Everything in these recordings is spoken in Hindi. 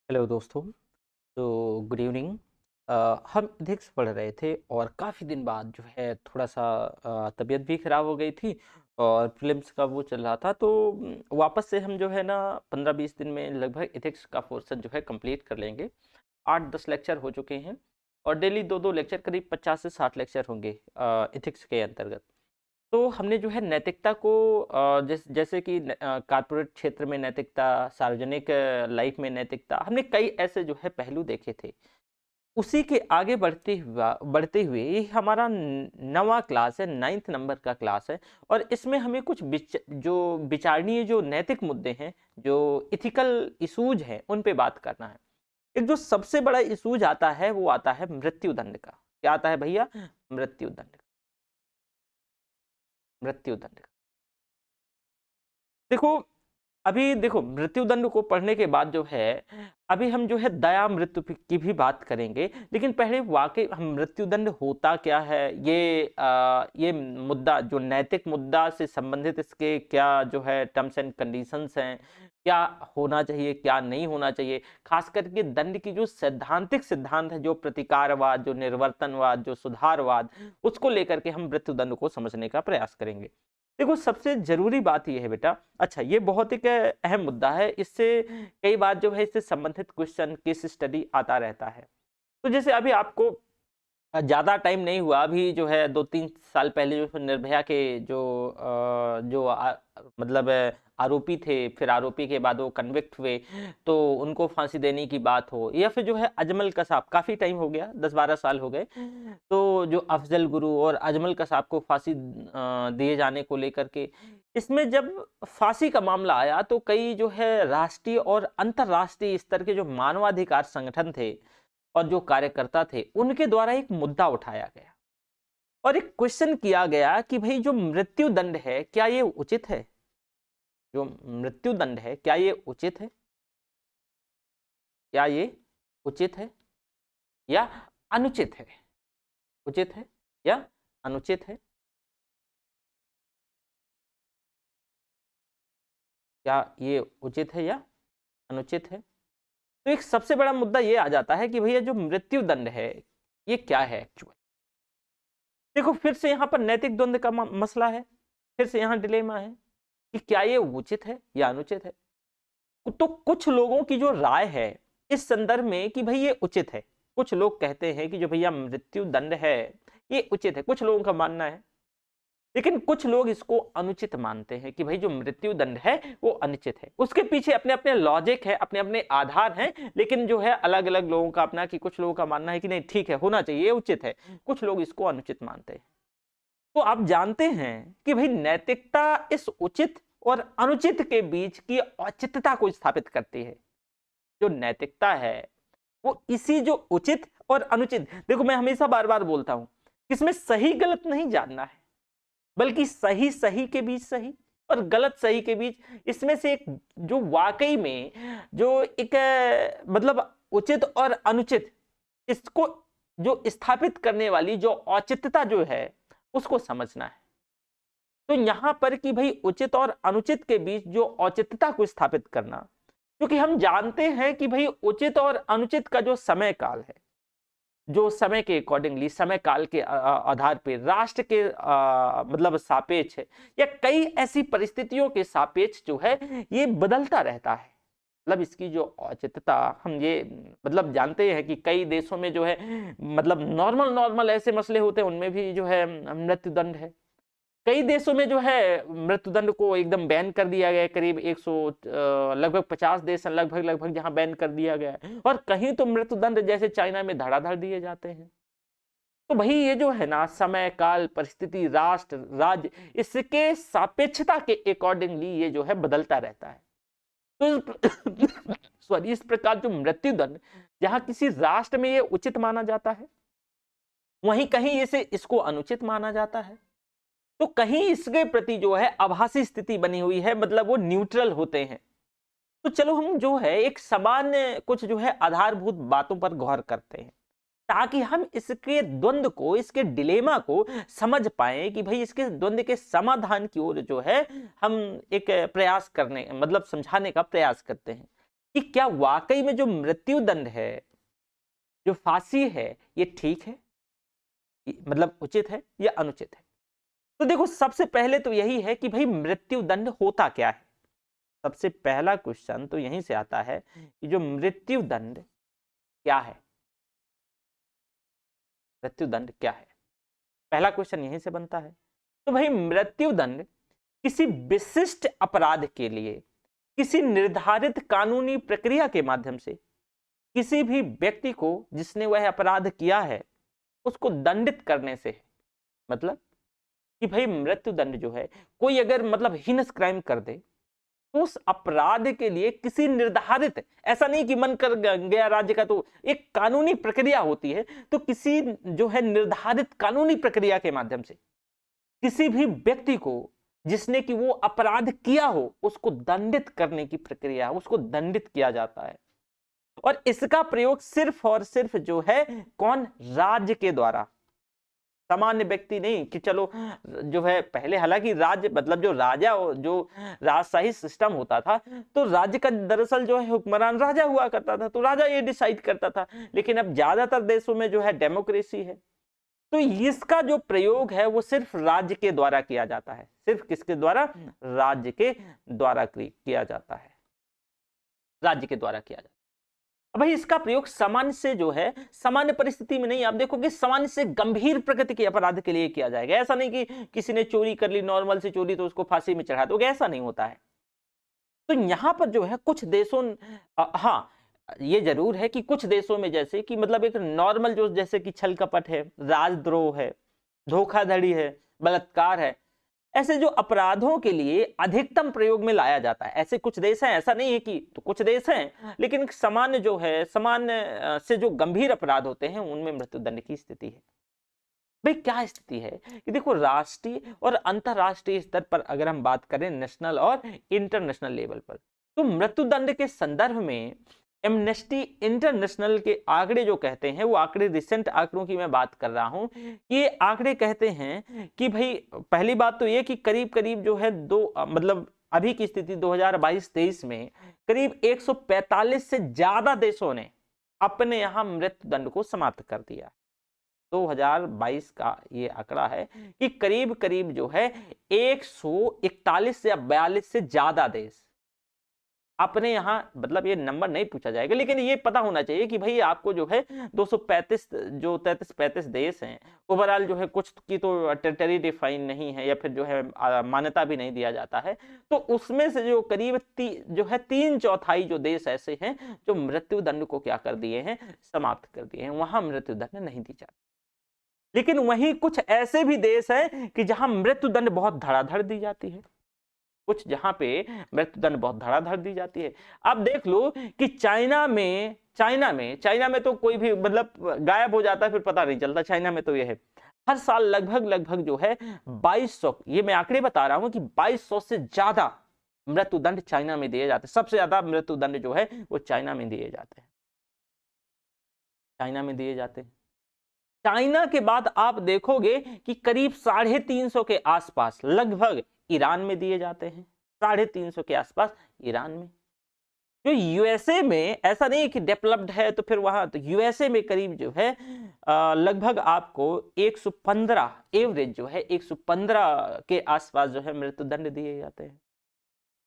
हेलो दोस्तों। तो गुड इवनिंग। हम एथिक्स पढ़ रहे थे और काफ़ी दिन बाद जो है थोड़ा सा तबीयत भी ख़राब हो गई थी और प्रीलिम्स का वो चल रहा था। तो वापस से हम जो है ना 15-20 दिन में लगभग एथिक्स का पोर्शन जो है कंप्लीट कर लेंगे। 8-10 लेक्चर हो चुके हैं और डेली 2-2 लेक्चर, करीब 50 से 60 लेक्चर होंगे एथिक्स के अंतर्गत। तो हमने जो है नैतिकता को जैसे कि कॉर्पोरेट क्षेत्र में नैतिकता, सार्वजनिक लाइफ में नैतिकता, हमने कई ऐसे जो है पहलू देखे थे। उसी के आगे बढ़ते हुए ये हमारा नवा क्लास है, 9th नंबर का क्लास है। और इसमें हमें कुछ जो विचारणीय, जो नैतिक मुद्दे हैं, जो इथिकल इशूज हैं, उन पे बात करना है। एक जो सबसे बड़ा इशूज आता है वो आता है मृत्यु दंड का। क्या आता है भैया? मृत्यु दंड का। मृत्यु दंड का। देखो, अभी देखो मृत्युदंड को पढ़ने के बाद जो है अभी हम जो है दया मृत्यु की भी बात करेंगे। लेकिन पहले वाकई हम मृत्युदंड होता क्या है, ये मुद्दा जो नैतिक मुद्दा से संबंधित, इसके क्या जो है टर्म्स एंड कंडीशंस हैं, क्या होना चाहिए, क्या नहीं होना चाहिए। खास करके दंड की जो सैद्धांतिक सिद्धांत है, जो प्रतिकारवाद, जो निर्वर्तनवाद, जो सुधारवाद, उसको लेकर के हम मृत्युदंड को समझने का प्रयास करेंगे। देखो, सबसे जरूरी बात यह है बेटा, अच्छा ये बहुत एक अहम मुद्दा है, इससे कई बार जो है इससे संबंधित क्वेश्चन, केस स्टडी आता रहता है। तो जैसे अभी आपको ज़्यादा टाइम नहीं हुआ, अभी जो है 2-3 साल पहले जो निर्भया के जो मतलब आरोपी थे, फिर आरोपी के बाद वो कन्विक्ट हुए, तो उनको फांसी देने की बात हो, या फिर जो है अजमल कसाब, काफ़ी टाइम हो गया, 10-12 साल हो गए, तो जो अफजल गुरु और अजमल कसाब को फांसी दिए जाने को लेकर के, इसमें जब फांसी का मामला आया तो कई जो है राष्ट्रीय और अंतर्राष्ट्रीय स्तर के जो मानवाधिकार संगठन थे और जो कार्यकर्ता थे, उनके द्वारा एक मुद्दा उठाया गया और एक क्वेश्चन किया गया कि भाई जो मृत्यु दंड है, क्या ये उचित है? जो मृत्यु दंड है, क्या ये उचित है? क्या ये उचित है या अनुचित है? उचित है या अनुचित है? क्या ये उचित है या अनुचित है? तो एक सबसे बड़ा मुद्दा ये आ जाता है कि भैया जो मृत्यु दंड है, ये क्या है एक्चुअल? देखो, फिर से यहां पर नैतिक द्वंद का मसला है, फिर से यहां डिलेमा है कि क्या ये उचित है या अनुचित है। तो कुछ लोगों की जो राय है इस संदर्भ में कि भाई ये उचित है, कुछ लोग कहते हैं कि जो भैया मृत्यु दंड है ये उचित है, कुछ लोगों का मानना है। लेकिन कुछ लोग इसको अनुचित मानते हैं कि भाई जो मृत्यु दंड है वो अनुचित है। उसके पीछे अपने अपने लॉजिक है, अपने अपने आधार हैं, लेकिन जो है अलग अलग लोगों का अपना, कि कुछ लोगों का मानना है कि नहीं ठीक है, होना चाहिए, उचित है, कुछ लोग इसको अनुचित मानते हैं। तो आप जानते हैं कि भाई नैतिकता इस उचित और अनुचित के बीच की औचित्यता को स्थापित करती है। जो नैतिकता है वो इसी जो उचित और अनुचित, देखो मैं हमेशा बार बार बोलता हूं, इसमें सही गलत नहीं जानना है, बल्कि सही सही के बीच सही और गलत सही के बीच, इसमें से एक जो वाकई में जो एक मतलब उचित और अनुचित, इसको जो स्थापित करने वाली जो औचित्यता जो है उसको समझना है। तो यहां पर कि भाई उचित और अनुचित के बीच जो औचित्यता को स्थापित करना, क्योंकि हम जानते हैं कि भाई उचित और अनुचित का जो समय काल है, जो समय के अकॉर्डिंगली, समय काल के आधार पे, राष्ट्र के मतलब सापेक्ष है, या कई ऐसी परिस्थितियों के सापेक्ष जो है ये बदलता रहता है। मतलब इसकी जो औचित्यता, हम ये मतलब जानते हैं कि कई देशों में जो है मतलब नॉर्मल नॉर्मल ऐसे मसले होते हैं, उनमें भी जो है मृत्युदंड है। कई देशों में जो है मृत्युदंड को एकदम बैन कर दिया गया है, करीब 100 लगभग 50 देश हैं, लगभग लगभग जहां बैन कर दिया गया है, और कहीं तो मृत्युदंड जैसे चाइना में धड़ाधड़ दिए जाते हैं। तो भाई ये जो है ना समय काल परिस्थिति राष्ट्र राज्य, इसके सापेक्षता के अकॉर्डिंगली ये जो है बदलता रहता है। तो सॉरी, इस प्रकार जो मृत्युदंड जहां किसी राष्ट्र में ये उचित माना जाता है, वहीं कहीं इसे इसको अनुचित माना जाता है, तो कहीं इसके प्रति जो है आभासी स्थिति बनी हुई है, मतलब वो न्यूट्रल होते हैं। तो चलो हम जो है एक सामान्य कुछ जो है आधारभूत बातों पर गौर करते हैं, ताकि हम इसके द्वंद को, इसके डिलेमा को समझ पाए कि भाई इसके द्वंद के समाधान की ओर जो है हम एक प्रयास करने, मतलब समझाने का प्रयास करते हैं। कि क्या वाकई में जो मृत्यु दंड है, जो फांसी है, ये ठीक है, मतलब उचित है या अनुचित है। तो देखो सबसे पहले तो यही है कि भाई मृत्यु दंड होता क्या है। सबसे पहला क्वेश्चन तो यहीं से आता है कि जो मृत्यु दंड क्या है, मृत्यु दंड क्या है, पहला क्वेश्चन यहीं से बनता है। तो भाई मृत्यु दंड किसी विशिष्ट अपराध के लिए किसी निर्धारित कानूनी प्रक्रिया के माध्यम से किसी भी व्यक्ति को जिसने वह अपराध किया है उसको दंडित करने से है। मतलब कि भाई मृत्यु दंड जो है, कोई अगर मतलब हीनस क्राइम कर दे तो उस अपराध के लिए किसी निर्धारित, ऐसा नहीं कि मन कर गया राज्य का, तो एक कानूनी प्रक्रिया होती है, तो किसी जो है निर्धारित कानूनी प्रक्रिया के माध्यम से किसी भी व्यक्ति को जिसने कि वो अपराध किया हो उसको दंडित करने की प्रक्रिया, उसको दंडित किया जाता है। और इसका प्रयोग सिर्फ और सिर्फ जो है कौन, राज्य के द्वारा, सामान्य व्यक्ति नहीं कि चलो जो है पहले, हालांकि राज्य मतलब जो राजा, जो राजशाही सिस्टम होता था, तो राज्य का दरअसल जो है हुक्मरान राजा हुआ करता था, तो राजा ये डिसाइड करता था। लेकिन अब ज्यादातर देशों में जो है डेमोक्रेसी है, तो इसका जो प्रयोग है वो सिर्फ राज्य के द्वारा किया जाता है। सिर्फ किसके द्वारा, राज्य के द्वारा किया जाता है, राज्य के द्वारा किया जाता है। अब भाई इसका प्रयोग सामान्य से जो है, सामान्य परिस्थिति में नहीं, आप देखोगे सामान्य से गंभीर प्रकृति के अपराध के लिए किया जाएगा। ऐसा नहीं कि किसी ने चोरी कर ली, नॉर्मल से चोरी, तो उसको फांसी में चढ़ा दोगे, ऐसा नहीं होता है। तो यहां पर जो है कुछ देशों, हाँ ये जरूर है कि कुछ देशों में जैसे कि मतलब एक नॉर्मल जो, जैसे कि छल कपट है, राजद्रोह है, धोखाधड़ी है, बलात्कार है, ऐसे जो अपराधों के लिए अधिकतम प्रयोग में लाया जाता है, ऐसे कुछ देश हैं। ऐसा नहीं है कि, तो कुछ देश हैं, लेकिन सामान्य जो है, सामान्य से जो गंभीर अपराध होते हैं उनमें मृत्युदंड की स्थिति है। भाई क्या स्थिति है कि देखो राष्ट्रीय और अंतरराष्ट्रीय स्तर पर अगर हम बात करें, नेशनल और इंटरनेशनल लेवल पर, तो मृत्युदंड के संदर्भ में एमनेस्टी इंटरनेशनल के आंकड़े जो कहते हैं, वो आंकड़े रिसेंट आंकड़ों की मैं बात कर रहा हूं, ये आंकड़े कहते हैं कि भाई पहली बात तो ये कि करीब करीब जो है मतलब अभी की स्थिति 2022-23 में करीब 145 से ज्यादा देशों ने अपने यहां मृत्युदंड को समाप्त कर दिया। 2022 का ये आंकड़ा है कि करीब करीब जो है 141 या 42 से ज्यादा देश अपने यहां, मतलब ये नंबर नहीं पूछा जाएगा, लेकिन ये पता होना चाहिए कि भाई आपको जो है 235 जो 33-35 देश हैं ओवरऑल, जो है कुछ की तो टेरिटरी डिफाइन नहीं है या फिर जो है मान्यता भी नहीं दिया जाता है, तो उसमें से जो करीब जो है 3/4 जो देश ऐसे हैं जो मृत्युदंड को क्या कर दिए हैं, समाप्त कर दिए हैं, वहां मृत्युदंड नहीं दी जाती। लेकिन वहीं कुछ ऐसे भी देश हैं कि जहां मृत्युदंड बहुत धड़ाधड़ दी जाती है, कुछ जहां पे मृत्युदंड बहुत धड़ाधड़ दी जाती है। अब देख लो कि चाइना में तो कोई भी मतलब गायब हो जाता है, फिर पता नहीं चलता। चाइना में तो यह है हर साल लगभग जो है 2200, ये मैं आंकड़े बता रहा हूं कि 2200 से ज्यादा मृत्युदंड चाइना में दिए जाते हैं। सबसे ज्यादा मृत्युदंड जो है वो चाइना में दिए जाते हैं, चाइना में दिए जाते हैं। चाइना के बाद आप देखोगे कि करीब 350 के आसपास लगभग ईरान में दिए जाते हैं, 350 के आसपास ईरान में। जो यूएसए में ऐसा नहीं कि डेवलप्ड है तो फिर वहां, तो यूएसए में करीब जो है लगभग आपको 115 एवरेज जो है 115 के आसपास जो है मृत्युदंड दिए जाते हैं।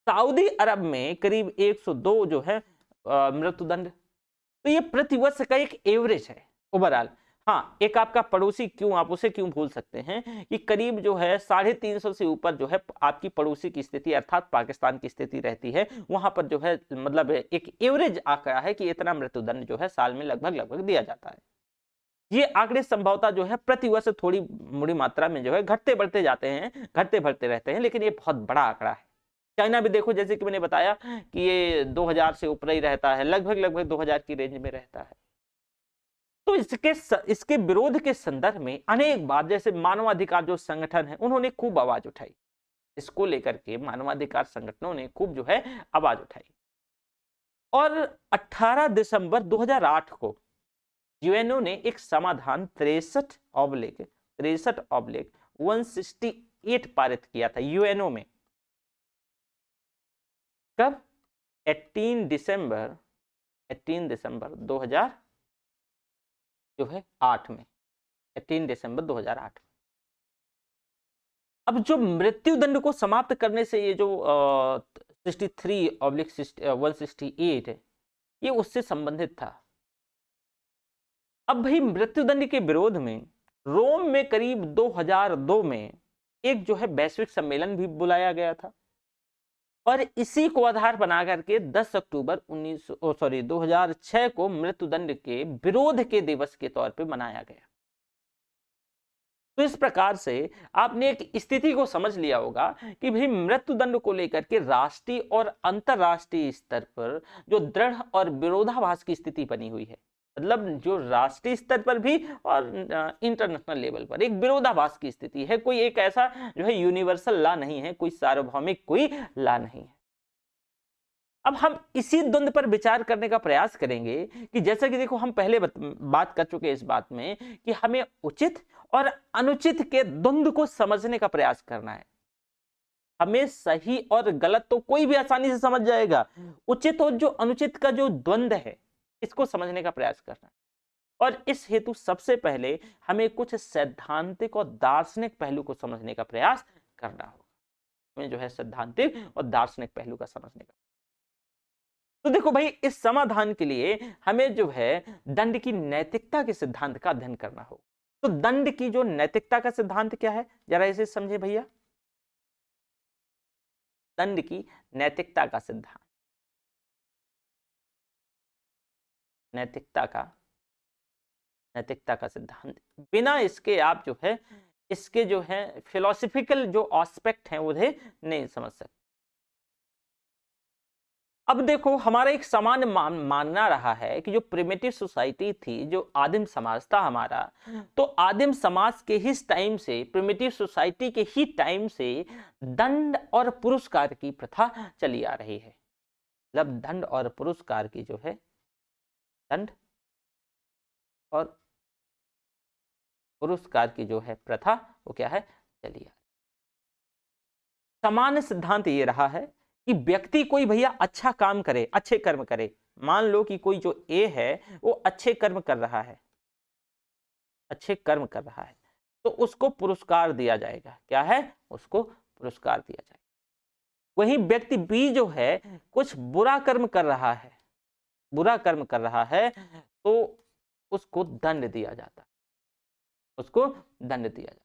सऊदी अरब में करीब 102 जो है मृत्युदंड। तो ये प्रतिवर्ष का एक एवरेज है ओवरऑल। हाँ, एक आपका पड़ोसी, क्यों आप उसे क्यों भूल सकते हैं कि करीब जो है 350 से ऊपर जो है आपकी पड़ोसी की स्थिति अर्थात पाकिस्तान की स्थिति रहती है। वहां पर जो है मतलब एक एवरेज आंकड़ा है कि इतना मृत्युदंड जो है साल में लगभग दिया जाता है। ये आंकड़े संभवतः जो है प्रतिवर्ष थोड़ी बड़ी मात्रा में जो है घटते बढ़ते जाते हैं, घटते बढ़ते रहते हैं, लेकिन ये बहुत बड़ा आंकड़ा है। चाइना भी देखो, जैसे कि मैंने बताया कि ये 2000 से ऊपर ही रहता है, लगभग 2000 की रेंज में रहता है। तो इसके विरोध के संदर्भ में अनेक बार, जैसे मानवाधिकार जो संगठन है उन्होंने खूब आवाज उठाई, इसको लेकर के मानवाधिकार संगठनों ने खूब जो है आवाज उठाई। और 18 दिसंबर 2008 को यूएनओ ने एक समाधान 63/168 पारित किया था यूएनओ में। कब? 18 दिसंबर 2000 जो है 8 में, 18 दिसंबर 2008। अब जो मृत्यु दंड को समाप्त करने से ये जो 63/168 है, ये उससे संबंधित था। अब भाई मृत्यु दंड के विरोध में रोम में करीब 2002 में एक जो है वैश्विक सम्मेलन भी बुलाया गया था, और इसी को आधार बना करके 10 अक्टूबर 2006 को मृत्यु दंड के विरोध के दिवस के तौर पे मनाया गया। तो इस प्रकार से आपने एक स्थिति को समझ लिया होगा कि भाई मृत्यु दंड को लेकर के राष्ट्रीय और अंतरराष्ट्रीय स्तर पर जो दृढ़ और विरोधाभास की स्थिति बनी हुई है, मतलब जो राष्ट्रीय स्तर पर भी और इंटरनेशनल लेवल पर एक विरोधाभास की स्थिति है। कोई एक ऐसा जो है यूनिवर्सल लॉ नहीं है, कोई सार्वभौमिक कोई लॉ नहीं है। अब हम इसी द्वंद्व पर विचार करने का प्रयास करेंगे कि जैसा कि देखो हम पहले बात कर चुके इस बात में कि हमें उचित और अनुचित के द्वंद्व को समझने का प्रयास करना है। हमें सही और गलत तो कोई भी आसानी से समझ जाएगा, उचित और जो अनुचित का जो द्वंद्व है इसको समझने का प्रयास करना है। और इस हेतु सबसे पहले हमें कुछ सैद्धांतिक और दार्शनिक पहलू को समझने का प्रयास करना होगा। हमें जो है सैद्धांतिक और दार्शनिक पहलू का समझने का। तो देखो भाई, इस समाधान के लिए हमें जो है दंड की नैतिकता के सिद्धांत का अध्ययन करना होगा। तो दंड की जो नैतिकता का सिद्धांत क्या है, जरा इसे समझे भैया। दंड की नैतिकता का सिद्धांत, नैतिकता का सिद्धांत, बिना इसके आप जो है इसके जो है फिलोसफिकल जो एस्पेक्ट हैं उन्हें नहीं समझ सकते। अब देखो, हमारा एक सामान्य मानना रहा है कि जो प्रिमिटिव सोसाइटी थी, जो आदिम समाज था हमारा, तो आदिम समाज के ही टाइम से, प्रिमिटिव सोसाइटी के ही टाइम से दंड और पुरस्कार की प्रथा चली आ रही है। मतलब दंड और पुरस्कार की जो है, दंड और पुरस्कार की जो है प्रथा वो क्या है, चली आ रही। सामान्य सिद्धांत ये रहा है कि व्यक्ति कोई भैया अच्छा काम करे, अच्छे कर्म करे। मान लो कि कोई जो ए है वो अच्छे कर्म कर रहा है, अच्छे कर्म कर रहा है, तो उसको पुरस्कार दिया जाएगा। क्या है, उसको पुरस्कार दिया जाएगा। वहीं व्यक्ति बी जो है कुछ बुरा कर्म कर रहा है, बुरा कर्म कर रहा है, तो उसको दंड दिया जाता है, उसको दंड दिया जाता है।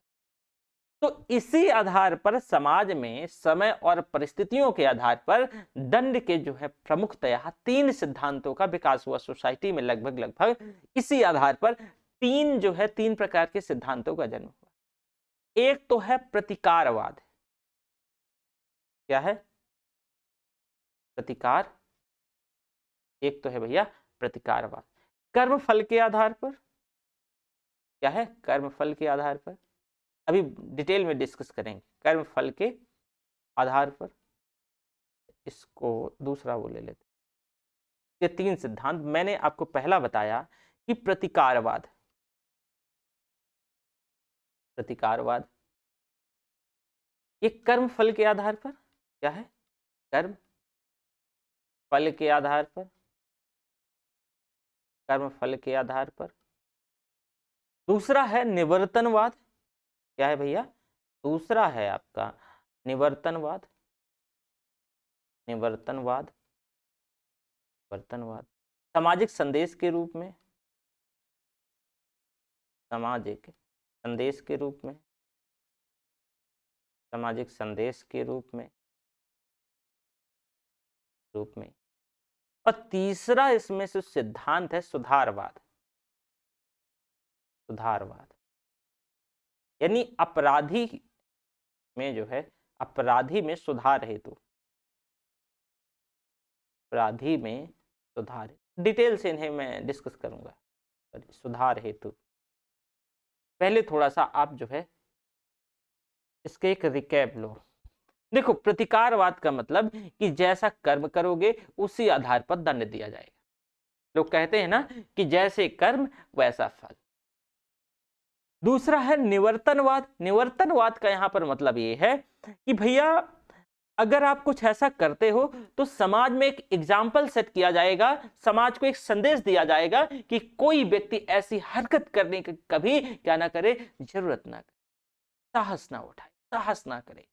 तो इसी आधार पर समाज में समय और परिस्थितियों के आधार पर दंड के जो है प्रमुखतया 3 सिद्धांतों का विकास हुआ सोसाइटी में। लगभग इसी आधार पर 3 प्रकार के सिद्धांतों का जन्म हुआ। एक तो है प्रतिकारवाद। क्या है, प्रतिकार। एक तो है भैया प्रतिकारवाद, कर्मफल के आधार पर। क्या है, कर्मफल के आधार पर। अभी डिटेल में डिस्कस करेंगे कर्मफल के आधार पर। इसको दूसरा वो ले लेते। ये 3 सिद्धांत मैंने आपको पहला बताया कि प्रतिकारवाद, प्रतिकारवाद ये कर्मफल के आधार पर। क्या है, कर्म फल के आधार पर, कर्मफल के आधार पर। दूसरा है निवर्तनवाद। क्या है भैया, दूसरा है आपका निवर्तनवाद। निवर्तनवाद, वर्तनवाद सामाजिक संदेश के रूप में, सामाजिक संदेश के रूप में, सामाजिक संदेश के रूप में। और तीसरा इसमें से सिद्धांत है सुधारवाद। सुधारवाद यानी अपराधी में जो है, अपराधी में सुधार हेतु, अपराधी में सुधार। डिटेल से इन्हें मैं डिस्कस करूंगा। सुधार हेतु पहले थोड़ा सा आप जो है इसके एक रिकैप लो। देखो, प्रतिकारवाद का मतलब कि जैसा कर्म करोगे उसी आधार पर दंड दिया जाएगा। लोग कहते हैं ना कि जैसे कर्म वैसा फल। दूसरा है निवर्तनवाद। निवर्तनवाद का यहां पर मतलब ये है कि भैया अगर आप कुछ ऐसा करते हो तो समाज में एक एग्जाम्पल सेट किया जाएगा, समाज को एक संदेश दिया जाएगा कि कोई व्यक्ति ऐसी हरकत करने की कभी क्या ना करे, जरूरत ना करे, साहस ना उठाए, साहस ना करे।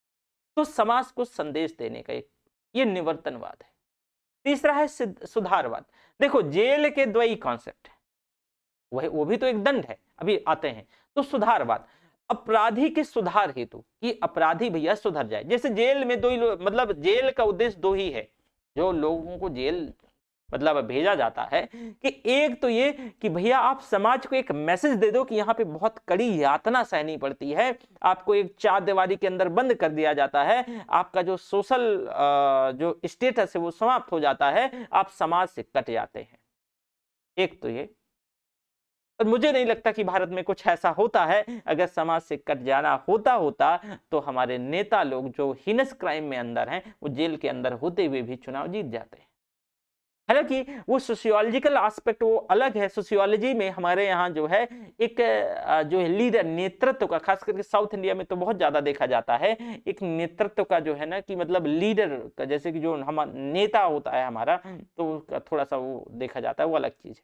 तो समाज को संदेश देने का एक ये निवर्तनवाद है। तीसरा है सुधारवाद। देखो जेल के दो ही कॉन्सेप्ट है, वह वो भी तो एक दंड है, अभी आते हैं। तो सुधारवाद, अपराधी के सुधार हेतु कि अपराधी भैया सुधर जाए। जैसे जेल में दो ही मतलब जेल का उद्देश्य दो ही है, जो लोगों को जेल मतलब भेजा जाता है, कि एक तो ये कि भैया आप समाज को एक मैसेज दे दो कि यहाँ पे बहुत कड़ी यातना सहनी पड़ती है, आपको एक चार दीवारी के अंदर बंद कर दिया जाता है, आपका जो सोशल जो स्टेटस है वो समाप्त हो जाता है, आप समाज से कट जाते हैं। एक तो ये, और मुझे नहीं लगता कि भारत में कुछ ऐसा होता है। अगर समाज से कट जाना होता तो हमारे नेता लोग जो हीनस क्राइम में अंदर हैं वो जेल के अंदर होते हुए भी चुनाव जीत जाते हैं। हालांकि वो सोशियोलॉजिकल एस्पेक्ट वो अलग है। सोशियोलॉजी में हमारे यहाँ जो है एक जो है लीडर नेतृत्व का, खास करके साउथ इंडिया में तो बहुत ज्यादा देखा जाता है, एक नेतृत्व का जो है ना कि मतलब लीडर का, जैसे कि जो हम नेता होता है हमारा, तो थोड़ा सा वो देखा जाता है, वो अलग चीज है।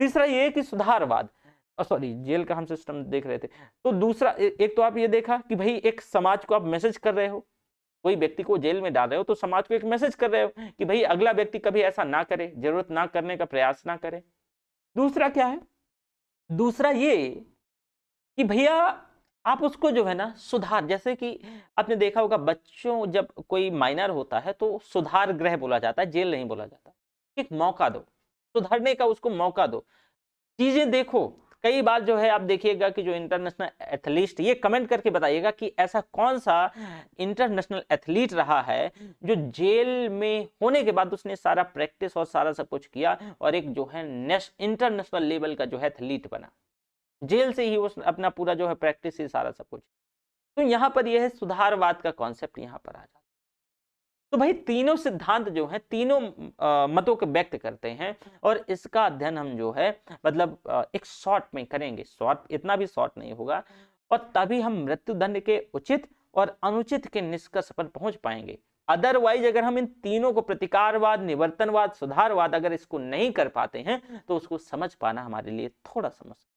तीसरा ये कि सुधारवाद, सॉरी जेल का हम सिस्टम देख रहे थे। तो दूसरा एक तो आप ये देखा कि भाई एक समाज को आप मैसेज कर रहे हो, कोई व्यक्ति को जेल में डाल रहे हो तो समाज को एक मैसेज कर रहे हो कि भाई अगला व्यक्ति कभी ऐसा ना करे, जरूरत ना करने का प्रयास ना करे। दूसरा क्या है, दूसरा ये कि भैया आप उसको जो है ना सुधार, जैसे कि आपने देखा होगा बच्चों जब कोई माइनर होता है तो सुधार गृह बोला जाता है, जेल नहीं बोला जाता। एक मौका दो सुधरने का, उसको मौका दो, चीजें देखो। कई बार जो है आप देखिएगा कि जो इंटरनेशनल एथलीट, ये कमेंट करके बताइएगा कि ऐसा कौन सा इंटरनेशनल एथलीट रहा है जो जेल में होने के बाद उसने सारा प्रैक्टिस और सारा सब कुछ किया और एक जो है इंटरनेशनल लेवल का जो है एथलीट बना, जेल से ही उस अपना पूरा जो है प्रैक्टिस ही सारा सब कुछ। तो यहां पर यह है सुधारवाद का कॉन्सेप्ट यहां पर आ जाता है। तो भाई तीनों सिद्धांत जो है तीनों मतों को व्यक्त करते हैं और इसका अध्ययन हम जो है मतलब एक शॉर्ट में करेंगे, शॉर्ट इतना भी शॉर्ट नहीं होगा, और तभी हम मृत्युदंड के उचित और अनुचित के निष्कर्ष पर पहुंच पाएंगे। अदरवाइज अगर हम इन तीनों को प्रतिकारवाद, निवर्तनवाद, सुधारवाद अगर इसको नहीं कर पाते हैं तो उसको समझ पाना हमारे लिए थोड़ा समस्या,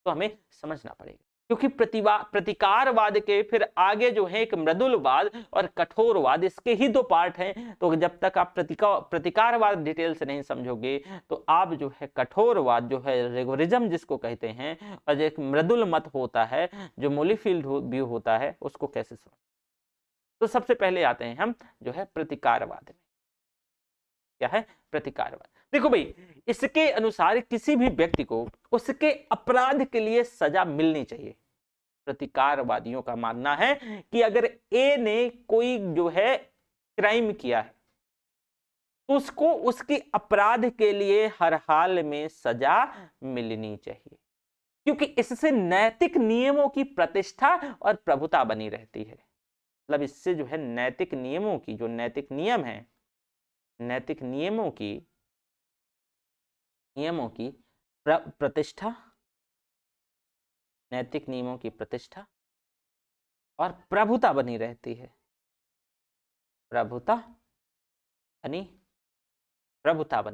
तो हमें समझना पड़ेगा। क्योंकि प्रतिकारवाद के फिर आगे जो है एक मृदुलवाद और कठोरवाद, इसके ही दो पार्ट हैं। तो जब तक आप प्रतिकारवाद डिटेल से नहीं समझोगे तो आप जो है कठोरवाद जो है रिगोरिज्म जिसको कहते हैं, और एक मृदुल मत होता है जो मोलीफील्ड व्यू होता है, उसको कैसे समझ। तो सबसे पहले आते हैं हम जो है प्रतिकारवाद में। क्या है प्रतिकारवाद? देखो भाई, इसके अनुसार किसी भी व्यक्ति को उसके अपराध के लिए सजा मिलनी चाहिए। प्रतिकारवादियों का मानना है कि अगर ए ने कोई जो है क्राइम किया है तो उसको उसके अपराध के लिए हर हाल में सजा मिलनी चाहिए, क्योंकि इससे नैतिक नियमों की प्रतिष्ठा और प्रभुता बनी रहती है। मतलब इससे जो है नैतिक नियमों की, जो नैतिक नियम है, नैतिक नियमों की प्रतिष्ठा, नैतिक नियमों की प्रतिष्ठा और प्रभुता बनी रहती है। प्रभुता बनी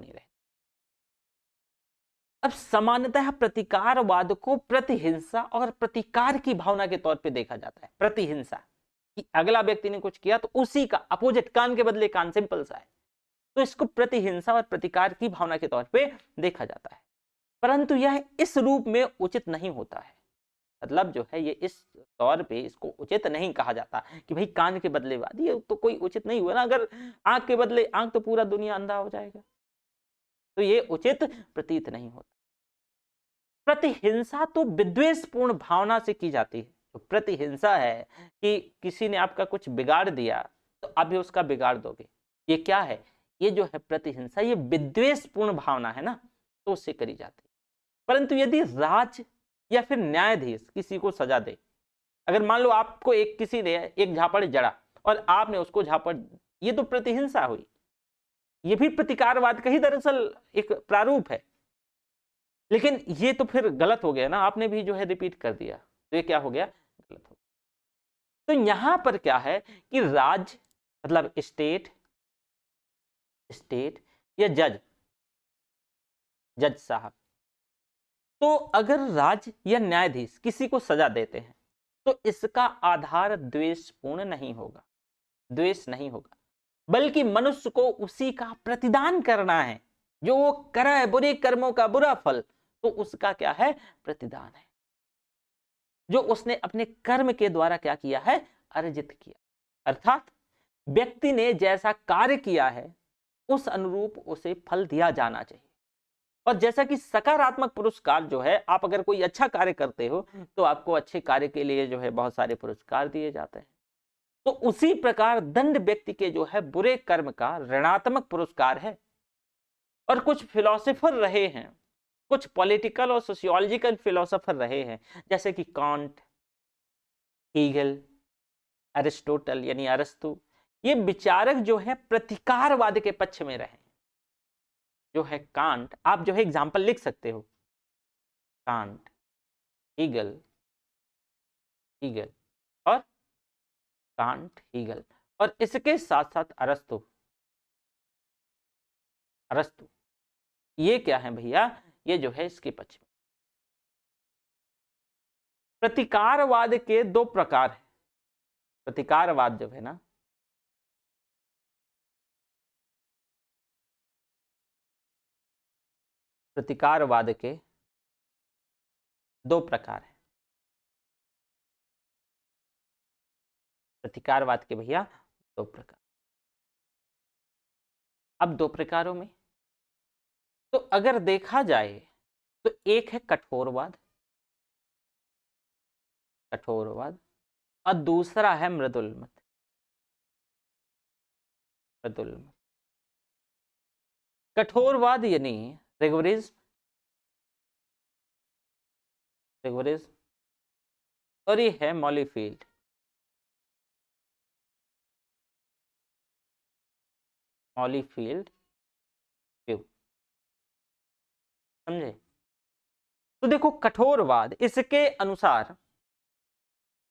रहती। अब सामान्यतः प्रतिकारवाद को प्रतिहिंसा और प्रतिकार की भावना के तौर पे देखा जाता है। प्रतिहिंसा कि अगला व्यक्ति ने कुछ किया तो उसी का अपोजिट, कान के बदले कान, सिंपल सा है, तो इसको प्रतिहिंसा और प्रतिकार की भावना के तौर पे देखा जाता है। परंतु यह इस रूप में उचित नहीं होता है। मतलब जो है ये इस तौर पे इसको उचित नहीं कहा जाता कि भाई कान के बदले वाद, ये तो कोई उचित नहीं हुआ ना। अगर आंख के बदले आंख तो पूरा दुनिया अंधा हो जाएगा, तो ये उचित प्रतीत नहीं होता। प्रतिहिंसा तो विद्वेषपूर्ण भावना से की जाती है। तो प्रतिहिंसा है कि किसी ने आपका कुछ बिगाड़ दिया तो आप भी उसका बिगाड़ दोगे, ये क्या है, ये जो है प्रतिहिंसा, ये विद्वेषपूर्ण भावना है ना, तो उससे करी जाती है। परंतु यदि राज या फिर न्यायाधीश किसी को सजा दे, अगर मान लो आपको किसी ने एक झापड़ जड़ा और आपने उसको झापड़, ये तो प्रतिहिंसा हुई, ये भी प्रतिकारवाद का ही दरअसल एक प्रारूप है। लेकिन ये तो फिर गलत हो गया ना, आपने भी जो है रिपीट कर दिया, तो ये क्या हो गया, गलत हो गया। तो यहां पर क्या है कि राज्य मतलब स्टेट या जज साहब, तो अगर राज्य या न्यायाधीश किसी को सजा देते हैं तो इसका आधार द्वेषपूर्ण नहीं होगा, द्वेष नहीं होगा, बल्कि मनुष्य को उसी का प्रतिदान करना है। जो वो कर है बुरे कर्मों का बुरा फल, तो उसका क्या है, प्रतिदान है, जो उसने अपने कर्म के द्वारा क्या किया है, अर्जित किया। अर्थात व्यक्ति ने जैसा कार्य किया है उस अनुरूप उसे फल दिया जाना चाहिए। और जैसा कि सकारात्मक पुरस्कार जो है, आप अगर कोई अच्छा कार्य करते हो तो आपको अच्छे कार्य के लिए जो है बहुत सारे पुरस्कार दिए जाते हैं। तो उसी प्रकार दंड व्यक्ति के जो है बुरे कर्म का ऋणात्मक पुरस्कार है। और कुछ फिलोसोफर रहे हैं, कुछ पॉलिटिकल और सोशियोलॉजिकल फिलोसोफर रहे हैं, जैसे कि कांट, हीगल, अरिस्टोटल यानी अरस्तु, ये विचारक जो है प्रतिकारवाद के पक्ष में रहे। जो है कांट, आप जो है एग्जाम्पल लिख सकते हो, कांट, हीगल और कांट, हीगल, और इसके साथ साथ अरस्तु, ये क्या है भैया, ये जो है इसके पक्ष में। प्रतिकारवाद के दो प्रकार हैं। प्रतिकारवाद जो है ना, प्रतिकारवाद के दो प्रकार हैं। प्रतिकारवाद के भैया दो प्रकार। अब दो प्रकारों में तो अगर देखा जाए तो एक है कठोरवाद और दूसरा है मृदुल मत। कठोरवाद यानी रिगोरिज्म और ये है मॉलीफील्ड। व्यू, समझे? तो देखो कठोरवाद, इसके अनुसार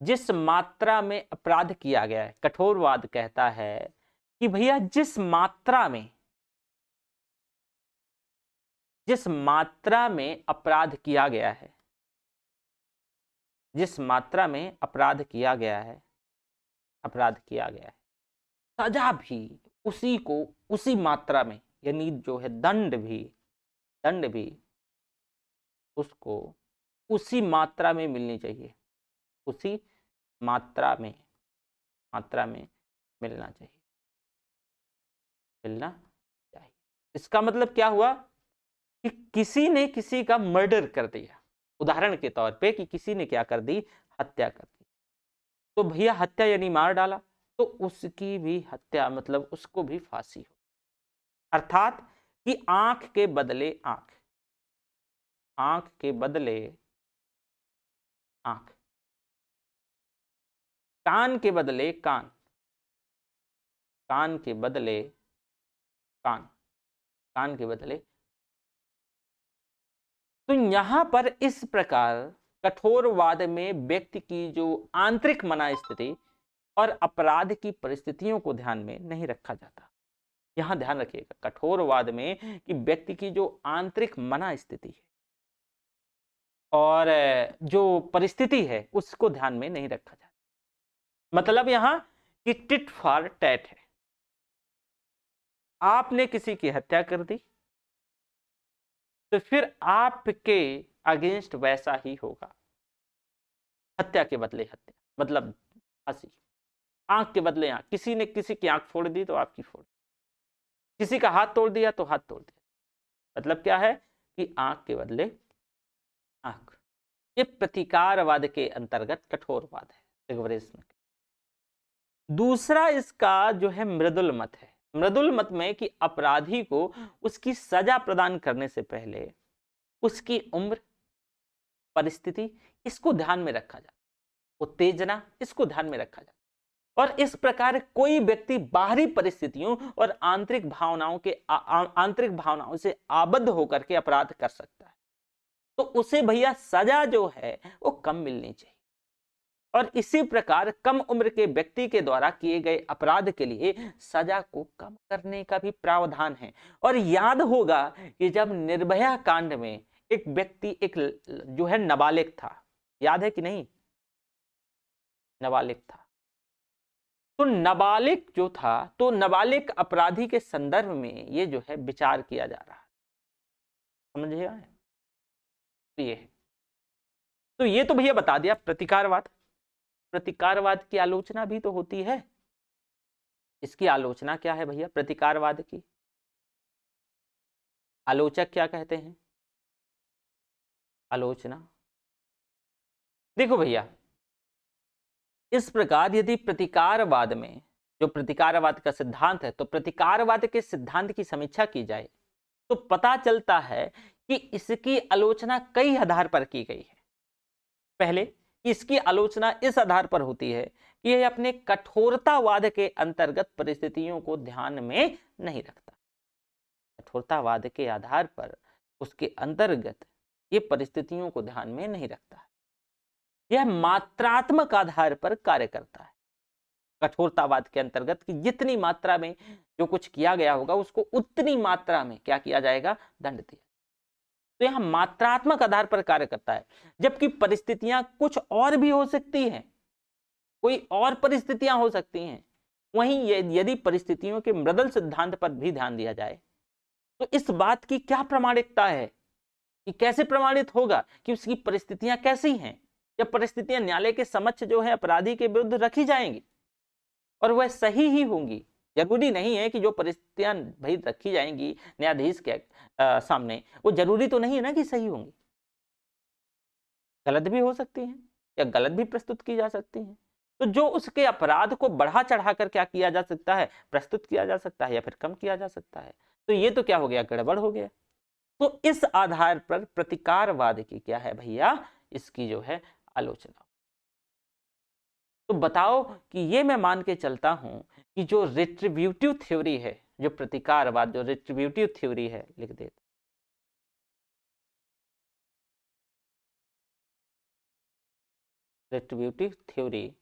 जिस मात्रा में अपराध किया गया है, कठोरवाद कहता है कि भैया जिस मात्रा में अपराध किया गया है, सजा भी उसी मात्रा में, यानी जो है दंड भी उसको उसी मात्रा में मिलनी चाहिए, उसी मात्रा में मिलना चाहिए। इसका मतलब क्या हुआ कि किसी ने किसी का मर्डर कर दिया, उदाहरण के तौर पे कि किसी ने क्या कर दी, हत्या कर दी, तो भैया हत्या यानी मार डाला, तो उसकी भी हत्या मतलब उसको भी फांसी हो। अर्थात कि आंख के बदले आंख, कान के बदले कान, कान के बदले तो यहां पर इस प्रकार कठोरवाद में व्यक्ति की जो आंतरिक मना स्थिति और अपराध की परिस्थितियों को ध्यान में नहीं रखा जाता। यहां ध्यान रखिएगा कठोरवाद में कि व्यक्ति की जो आंतरिक मना स्थिति है और जो परिस्थिति है उसको ध्यान में नहीं रखा जाता। मतलब यहां कि टिट फॉर टैट है, आपने किसी की हत्या कर दी तो फिर आपके अगेंस्ट वैसा ही होगा। हत्या के बदले हत्या मतलब फांसी, आंख के बदले आंख, किसी ने किसी की आंख फोड़ दी तो आपकी फोड़, किसी का हाथ तोड़ दिया तो हाथ तोड़ दिया, मतलब क्या है कि आंख के बदले आंख। ये प्रतिकारवाद के अंतर्गत कठोरवाद है, रिगोरिज्म। दूसरा इसका जो है मृदुल मत है। मृदुल मत में कि अपराधी को उसकी सजा प्रदान करने से पहले उसकी उम्र, परिस्थिति, इसको ध्यान में रखा जाए, उत्तेजना, इसको ध्यान में रखा जाए, और इस प्रकार कोई व्यक्ति बाहरी परिस्थितियों और आंतरिक भावनाओं से आबद्ध होकर के अपराध कर सकता है, तो उसे भैया सजा जो है वो कम मिलनी चाहिए। और इसी प्रकार कम उम्र के व्यक्ति के द्वारा किए गए अपराध के लिए सजा को कम करने का भी प्रावधान है। और याद होगा कि जब निर्भया कांड में एक व्यक्ति एक जो है नाबालिग था, याद है कि नहीं, नाबालिग था, तो नाबालिग जो था, तो नाबालिग अपराधी के संदर्भ में ये जो है विचार किया जा रहा है, समझिएगा। तो ये तो भैया बता दिया प्रतिकारवाद। प्रतिकारवाद की आलोचना भी तो होती है। इसकी आलोचना क्या है भैया? प्रतिकारवाद की आलोचक क्या कहते हैं? आलोचना, देखो भैया, इस प्रकार यदि प्रतिकारवाद में जो प्रतिकारवाद का सिद्धांत है, तो प्रतिकारवाद के सिद्धांत की समीक्षा की जाए तो पता चलता है कि इसकी आलोचना कई आधार पर की गई है। पहले, इसकी आलोचना इस आधार पर होती है कि यह अपने कठोरतावाद के अंतर्गत परिस्थितियों को ध्यान में नहीं रखता। कठोरतावाद के आधार पर उसके अंतर्गत ये परिस्थितियों को ध्यान में नहीं रखता है। यह मात्रात्मक आधार पर कार्य करता है। कठोरतावाद के अंतर्गत कि जितनी मात्रा में जो कुछ किया गया होगा उसको उतनी मात्रा में क्या किया जाएगा? दंड दिया। तो यह मात्रात्मक आधार पर कार्य करता है, जबकि परिस्थितियां कुछ और भी हो सकती हैं, कोई और परिस्थितियां हो सकती हैं। वहीं यदि परिस्थितियों के मृदल सिद्धांत पर भी ध्यान दिया जाए तो इस बात की क्या प्रामाणिकता है कि कैसे प्रमाणित होगा कि उसकी परिस्थितियां कैसी हैं? जब परिस्थितियां न्यायालय के समक्ष जो है अपराधी के विरुद्ध रखी जाएंगी और वह सही ही होंगी। जरूरी नहीं है कि जो परिस्थितियां भाई रखी जाएंगी न्यायाधीश के सामने, वो जरूरी तो नहीं है ना कि सही होंगी, गलत भी हो सकती हैं या गलत भी प्रस्तुत की जा सकती हैं। तो जो उसके अपराध को बढ़ा चढ़ाकर क्या किया जा सकता है? प्रस्तुत किया जा सकता है या फिर कम किया जा सकता है। तो ये तो क्या हो गया? गड़बड़ हो गया। तो इस आधार पर प्रतिकारवाद की क्या है भैया? इसकी जो है आलोचना। तो बताओ कि ये मैं मान के चलता हूं कि जो रिट्रीब्यूटिव थ्योरी है, जो प्रतिकारवाद, जो रिट्रीब्यूटिव थ्योरी है, लिख देते, रिट्रीब्यूटिव थ्योरी,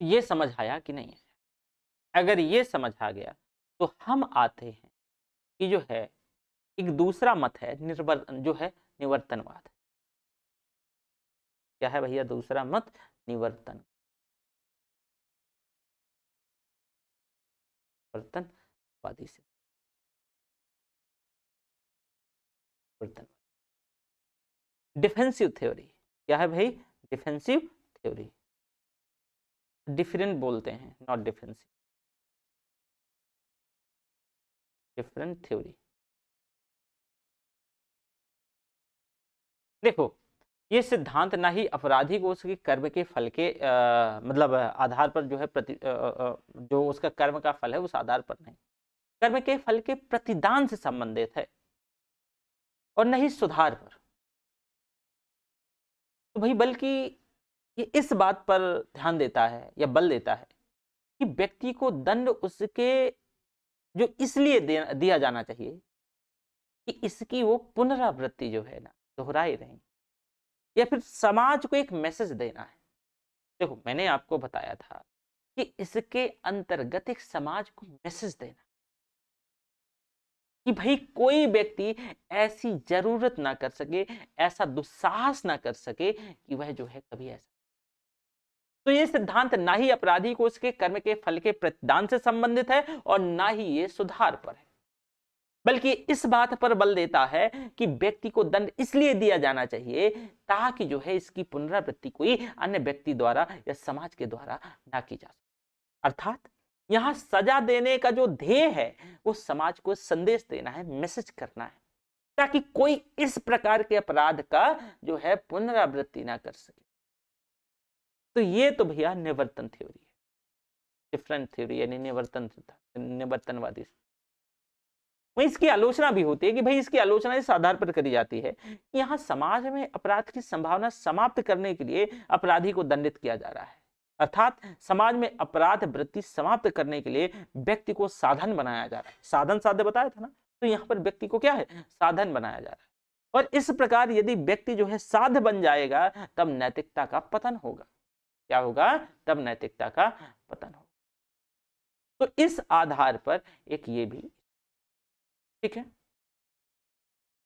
ये समझ आया कि नहीं है? अगर ये समझ आ गया तो हम आते हैं कि जो है एक दूसरा मत है जो है निवर्तनवाद। क्या है भैया दूसरा मत? निवर्तनवादी से डिफेंसिव थ्योरी। क्या है भाई? Defensive theory. डिफरेंट बोलते हैं, नॉट डिफेंसिव, डिफरेंट थ्योरी। देखो, ये सिद्धांत ना ही अपराधी को उसके कर्म के फल के मतलब आधार पर जो है जो उसका कर्म का फल है उस आधार पर नहीं, कर्म के फल के प्रतिदान से संबंधित है और नहीं सुधार पर। तो भाई बल्कि ये इस बात पर ध्यान देता है या बल देता है कि व्यक्ति को दंड उसके जो इसलिए दिया जाना चाहिए कि इसकी वो पुनरावृत्ति जो है ना दोहराई रहे, या फिर समाज को एक मैसेज देना है। देखो, मैंने आपको बताया था कि इसके अंतर्गत एक समाज को मैसेज देना कि भाई कोई व्यक्ति ऐसी जरूरत ना कर सके, ऐसा दुस्साहस ना कर सके कि वह जो है कभी ऐसा। तो ये सिद्धांत ना ही अपराधी को उसके कर्म के फल के प्रतिदान से संबंधित है और ना ही ये सुधार पर है, बल्कि इस बात पर बल देता है कि व्यक्ति को दंड इसलिए दिया जाना चाहिए ताकि जो है इसकी पुनरावृत्ति कोई अन्य व्यक्ति द्वारा या समाज के द्वारा ना की जा सके। अर्थात यहां सजा देने का जो ध्येय है वो समाज को संदेश देना है, मैसेज करना है, ताकि कोई इस प्रकार के अपराध का जो है पुनरावृत्ति ना कर सके। तो ये तो भैया निवर्तन थ्योरी है, डिफरेंट थ्योरी, यानी निवर्तनवादी। वहीं इसकी आलोचना भी होती है कि भाई इसकी आलोचना इस आधार पर करी जाती है कि यहाँ समाज में अपराध की संभावना समाप्त करने के लिए अपराधी को दंडित किया जा रहा है। अर्थात समाज में अपराध वृत्ति समाप्त करने के लिए व्यक्ति को साधन बनाया जा रहा है। साधन साध्य बताया था ना, तो यहाँ पर व्यक्ति को क्या है? साधन बनाया जा रहा है। और इस प्रकार यदि व्यक्ति जो है साध बन जाएगा तब नैतिकता का पतन होगा। क्या होगा? तब नैतिकता का पतन होगा। तो इस आधार पर एक ये भी, ठीक है।